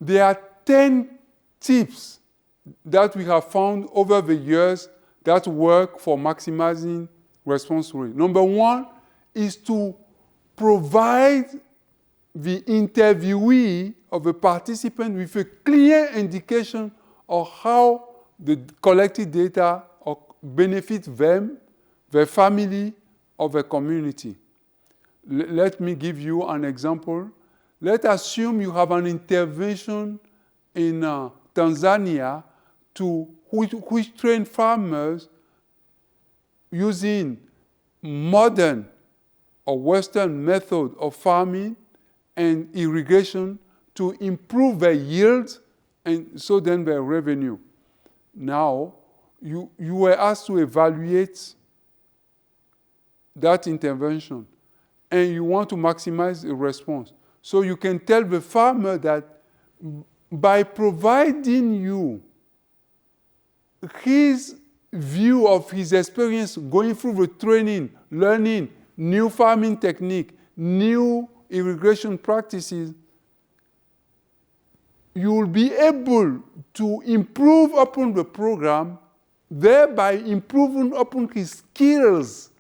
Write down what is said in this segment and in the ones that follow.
There are 10 tips that we have found over the years that work for maximizing response rate. Number one is to provide the interviewee or the participant with a clear indication of how the collected data benefit them, their family, or their community. Let me give you an example. Let's assume you have an intervention in Tanzania which train farmers using modern or Western method of farming and irrigation to improve their yields and so then their revenue. Now, you were asked to evaluate that intervention and you want to maximize the response. So you can tell the farmer that by providing you his view of his experience going through the training, learning new farming technique, new irrigation practices, you will be able to improve upon the program, thereby improving upon his skills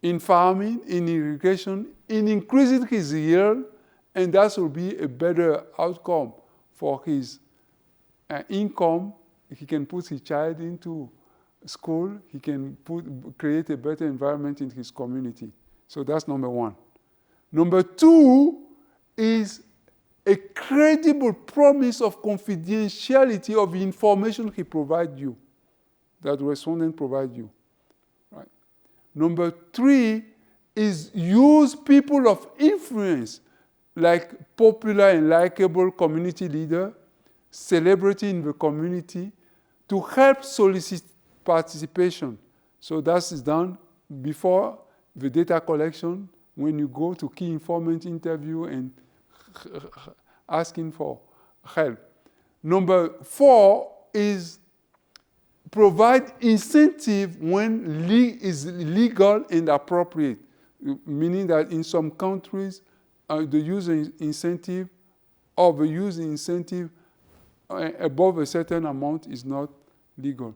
in farming, in irrigation, in increasing his yield, and that will be a better outcome for his income. He can put his child into school, he can create a better environment in his community. So that's number one. Number two is a credible promise of confidentiality of the information he provides you, that the respondent provides you. Right? Number three is use people of influence, like popular and likable community leader, celebrity in the community, to help solicit participation. So that is done before the data collection, when you go to key informant interview and asking for help. Number four is provide incentive when is legal and appropriate, meaning that in some countries, the use incentive or the use incentive above a certain amount is not legal.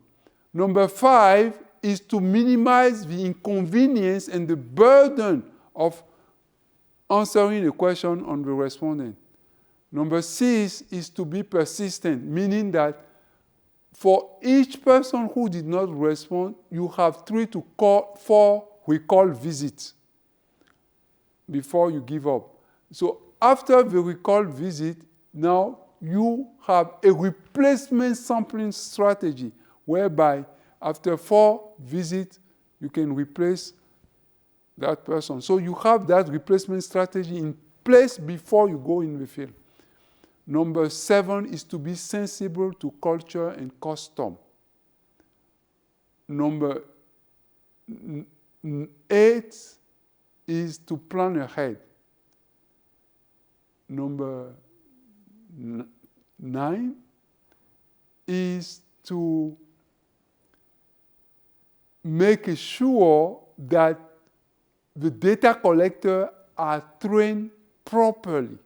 Number five is to minimize the inconvenience and the burden of answering a question on the respondent. Number six is to be persistent, meaning that for each person who did not respond, you have 3 to 4 recall visits before you give up. So after the recall visit, now you have a replacement sampling strategy whereby after 4 visits, you can replace that person. So you have that replacement strategy in place before you go in the field. Number 7 is to be sensible to culture and custom. Number 8 is to plan ahead. Number 9 is to make sure that the data collector are trained properly.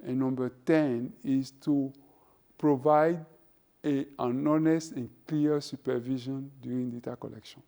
And number 10 is to provide an honest and clear supervision during data collection.